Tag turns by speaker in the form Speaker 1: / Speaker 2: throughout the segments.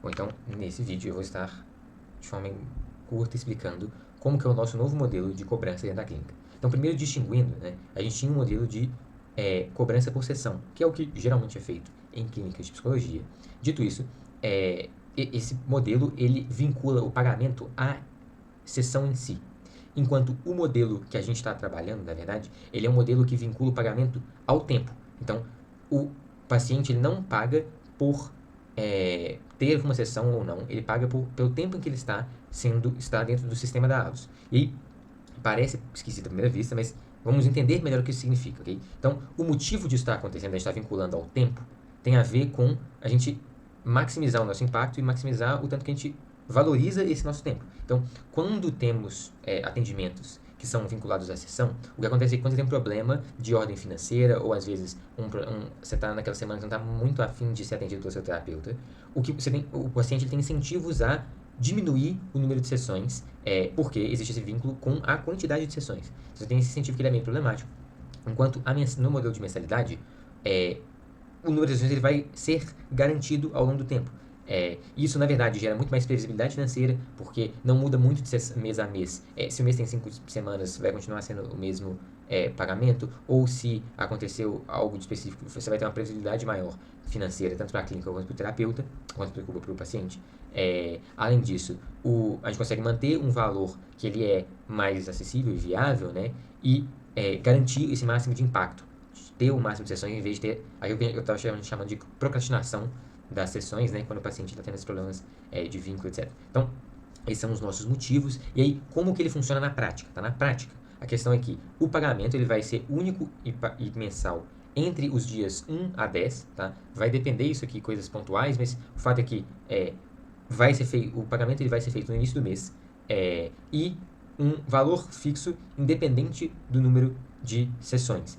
Speaker 1: ou então nesse vídeo eu vou estar de forma curta explicando como que é o nosso novo modelo de cobrança dentro da clínica. Então, primeiro distinguindo, né, a gente tinha um modelo de cobrança por sessão, que é o que geralmente é feito em clínicas de psicologia. Dito isso, esse modelo ele vincula o pagamento à sessão em si. Enquanto o modelo que a gente está trabalhando, na verdade, ele é um modelo que vincula o pagamento ao tempo. Então, o paciente ele não paga por ter uma sessão ou não, ele paga pelo tempo em que ele está dentro do sistema da ALOS. E aí, parece esquisito à primeira vista, mas vamos entender melhor o que isso significa, ok? Então, o motivo disso estar acontecendo, a gente está vinculando ao tempo, tem a ver com a gente maximizar o nosso impacto e maximizar o tanto que a gente valoriza esse nosso tempo. Então, quando temos atendimentos que são vinculados à sessão, o que acontece é que quando você tem um problema de ordem financeira, ou às vezes você está naquela semana que não está muito afim de ser atendido pelo seu terapeuta, o paciente ele tem incentivos a diminuir o número de sessões, porque existe esse vínculo com a quantidade de sessões. Você tem esse incentivo que ele é meio problemático. Enquanto no modelo de mensalidade, o número de sessões ele vai ser garantido ao longo do tempo. Isso, na verdade, gera muito mais previsibilidade financeira, porque não muda muito de mês a mês. Se o mês tem 5 semanas, vai continuar sendo o mesmo pagamento, ou se aconteceu algo de específico, você vai ter uma previsibilidade maior financeira, tanto para a clínica quanto para o terapeuta, quanto para o paciente. Além disso, a gente consegue manter um valor que ele é mais acessível e viável, né? E garantir esse máximo de impacto, de ter o máximo de sessões, em vez de ter... Aí eu estava chamando de procrastinação das sessões, né, quando o paciente está tendo esses problemas de vínculo, etc. Então, esses são os nossos motivos. E aí, como que ele funciona na prática? Tá? Na prática, a questão é que o pagamento ele vai ser único e mensal entre os dias 1 a 10, tá? Vai depender isso aqui, coisas pontuais, mas o fato é que o pagamento ele vai ser feito no início do mês e um valor fixo independente do número de sessões.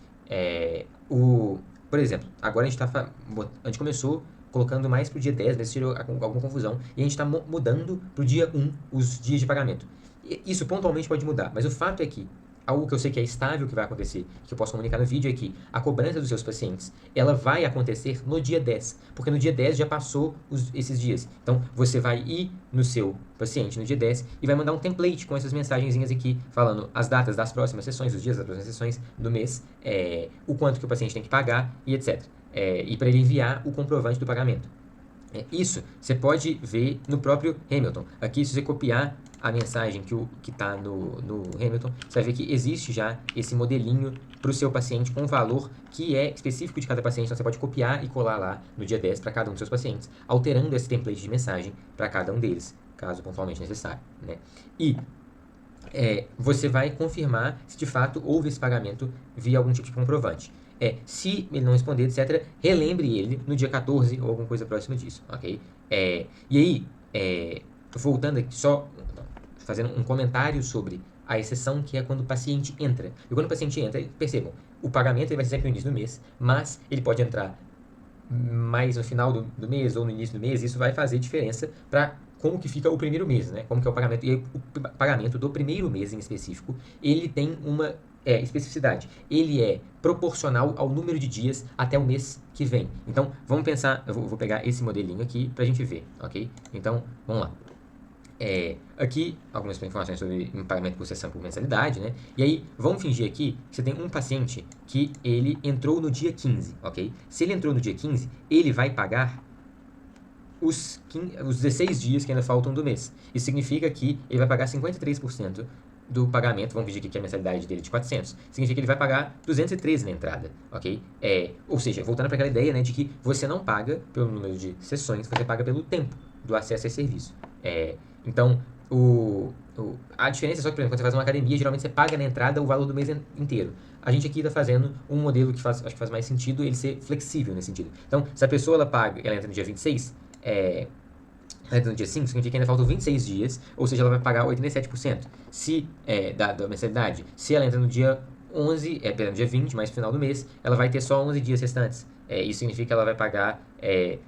Speaker 1: Por exemplo, agora a gente começou colocando mais para o dia 10, mas tirou alguma confusão, e a gente está mudando para o dia 1 os dias de pagamento. Isso pontualmente pode mudar, mas o fato é que algo que eu sei que é estável que vai acontecer, que eu posso comunicar no vídeo, é que a cobrança dos seus pacientes, ela vai acontecer no dia 10, porque no dia 10 já passou esses dias. Então, você vai ir no seu paciente no dia 10 e vai mandar um template com essas mensagenzinhas aqui, falando as datas das próximas sessões, os dias das próximas sessões do mês, o quanto que o paciente tem que pagar e etc. E para ele enviar o comprovante do pagamento. Isso você pode ver no próprio Hamilton. Aqui, se você copiar a mensagem que está no Hamilton, você vai ver que existe já esse modelinho para o seu paciente com um valor que é específico de cada paciente. Então, você pode copiar e colar lá no dia 10 para cada um dos seus pacientes, alterando esse template de mensagem para cada um deles, caso pontualmente necessário, né? E você vai confirmar se de fato houve esse pagamento via algum tipo de comprovante. Se ele não responder, etc., relembre ele no dia 14 ou alguma coisa próxima disso, ok? E aí, voltando aqui, só fazendo um comentário sobre a exceção que é quando o paciente entra. E quando o paciente entra, percebam, o pagamento ele vai ser sempre no início do mês, mas ele pode entrar mais no final do mês ou no início do mês. Isso vai fazer diferença para como que fica o primeiro mês, né? Como que é o pagamento. E aí, o pagamento do primeiro mês em específico, ele tem uma especificidade. Ele é proporcional ao número de dias até o mês que vem. Então, vamos pensar, eu vou pegar esse modelinho aqui para a gente ver, ok? Então, vamos lá. Aqui, algumas informações sobre pagamento por sessão por mensalidade, né? E aí, vamos fingir aqui que você tem um paciente que ele entrou no dia 15, ok? Se ele entrou no dia 15, ele vai pagar os 16 dias que ainda faltam do mês. Isso significa que ele vai pagar 53% do pagamento. Vamos pedir aqui que a mensalidade dele é de 400. Significa que ele vai pagar 213 na entrada, ok? Ou seja, voltando para aquela ideia, né, de que você não paga pelo número de sessões, você paga pelo tempo do acesso a esse serviço. Então, a diferença é só que, por exemplo, quando você faz uma academia, geralmente você paga na entrada o valor do mês inteiro. A gente aqui está fazendo um modelo que acho que faz mais sentido ele ser flexível nesse sentido. Então, se a pessoa ela entra no dia 26, ela entra no dia 5, significa que ainda faltam 26 dias, ou seja, ela vai pagar 87% da mensalidade. Se ela entra no dia 11, no dia 20, mais no final do mês, ela vai ter só 11 dias restantes. Isso significa que ela vai pagar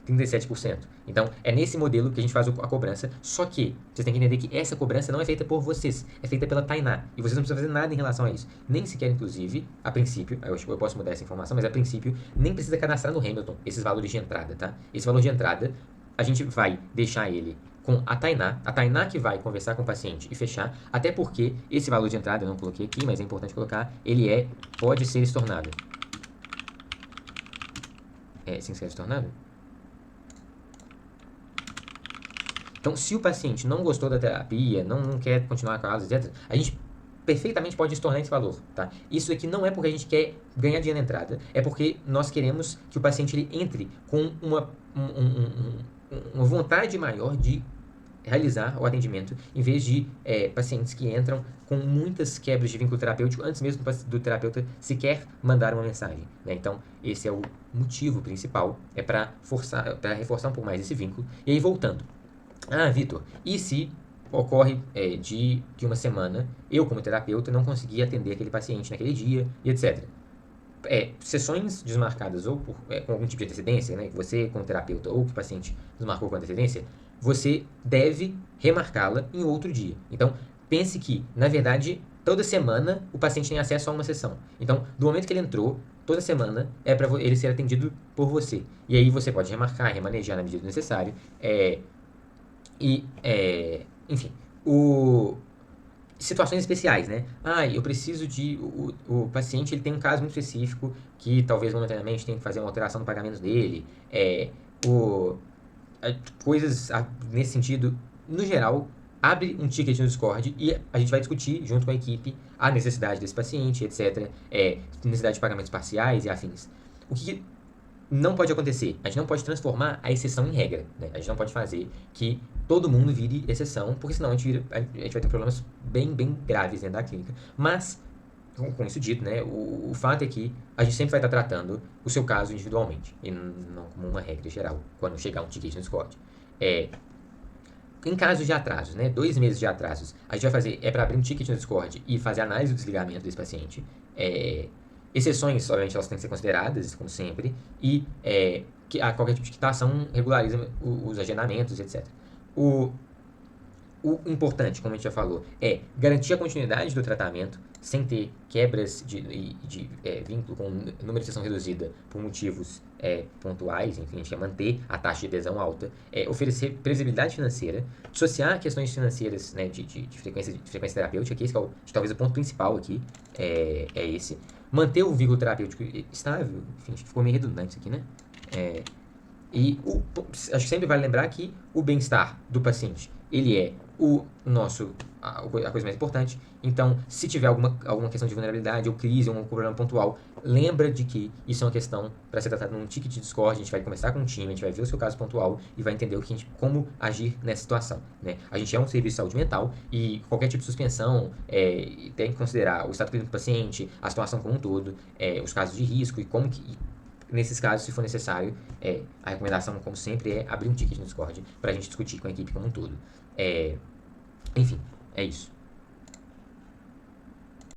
Speaker 1: 37%. Então, é nesse modelo que a gente faz a cobrança, só que vocês têm que entender que essa cobrança não é feita por vocês, é feita pela Tainá, e vocês não precisam fazer nada em relação a isso. Nem sequer, inclusive, a princípio, eu posso mudar essa informação, mas a princípio, nem precisa cadastrar no Hamilton esses valores de entrada, tá? Esse valor de entrada, a gente vai deixar ele com a Tainá que vai conversar com o paciente e fechar, até porque esse valor de entrada, eu não coloquei aqui, mas é importante colocar, ele pode ser estornado. É assim que serve estornado? Então, se o paciente não gostou da terapia, não quer continuar com a aula, etc., a gente perfeitamente pode estornar esse valor, tá? Isso aqui não é porque a gente quer ganhar dinheiro na entrada, é porque nós queremos que o paciente ele entre com uma vontade maior de realizar o atendimento, em vez de pacientes que entram com muitas quebras de vínculo terapêutico antes mesmo do terapeuta sequer mandar uma mensagem, né? Então, esse é o motivo principal, é para reforçar um pouco mais esse vínculo. E aí, voltando. Ah, Vitor, e se ocorre de uma semana, eu como terapeuta não consegui atender aquele paciente naquele dia e etc. Sessões desmarcadas ou com algum tipo de antecedência, né, que você como terapeuta ou que o paciente desmarcou com antecedência, você deve remarcá-la em outro dia. Então, pense que, na verdade, toda semana o paciente tem acesso a uma sessão. Então, do momento que ele entrou, toda semana é para ele ser atendido por você. E aí você pode remarcar, remanejar na medida do necessário. Enfim, situações especiais, né? Eu preciso de... O paciente ele tem um caso muito específico que talvez momentaneamente tenha que fazer uma alteração no pagamento dele. Coisas nesse sentido, no geral, abre um ticket no Discord e a gente vai discutir junto com a equipe a necessidade desse paciente, etc. Necessidade de pagamentos parciais e afins. O que não pode acontecer? A gente não pode transformar a exceção em regra, né? A gente não pode fazer que todo mundo vire exceção, porque senão a gente vai ter problemas bem graves dentro da clínica. Mas, com isso dito, né, o fato é que a gente sempre vai estar tratando o seu caso individualmente, e não como uma regra geral, quando chegar um ticket no Discord. Em casos de atrasos, né, 2 meses de atrasos, a gente vai fazer, para abrir um ticket no Discord e fazer análise do desligamento desse paciente. Exceções, obviamente, elas têm que ser consideradas, como sempre, e que qualquer tipo de quitação regulariza os agendamentos, etc. O importante, como a gente já falou, é garantir a continuidade do tratamento sem ter quebras de vínculo com número de sessão reduzida por motivos pontuais. Enfim, a gente quer manter a taxa de adesão alta, oferecer previsibilidade financeira, dissociar questões financeiras, né, de frequência terapêutica, que esse é talvez o ponto principal aqui, esse. Manter o vínculo terapêutico estável. Enfim, acho que ficou meio redundante isso aqui, né? Acho que sempre vale lembrar que o bem-estar do paciente, ele é a coisa mais importante. Então, se tiver alguma questão de vulnerabilidade ou crise, ou um problema pontual, lembra de que isso é uma questão para ser tratada num ticket de Discord. A gente vai conversar com o time, a gente vai ver o seu caso pontual e vai entender como agir nessa situação, né? A gente é um serviço de saúde mental e qualquer tipo de suspensão tem que considerar o estado clínico do paciente, a situação como um todo, os casos de risco e como que... Nesses casos, se for necessário, a recomendação, como sempre, é abrir um ticket no Discord para a gente discutir com a equipe como um todo. Enfim, é isso.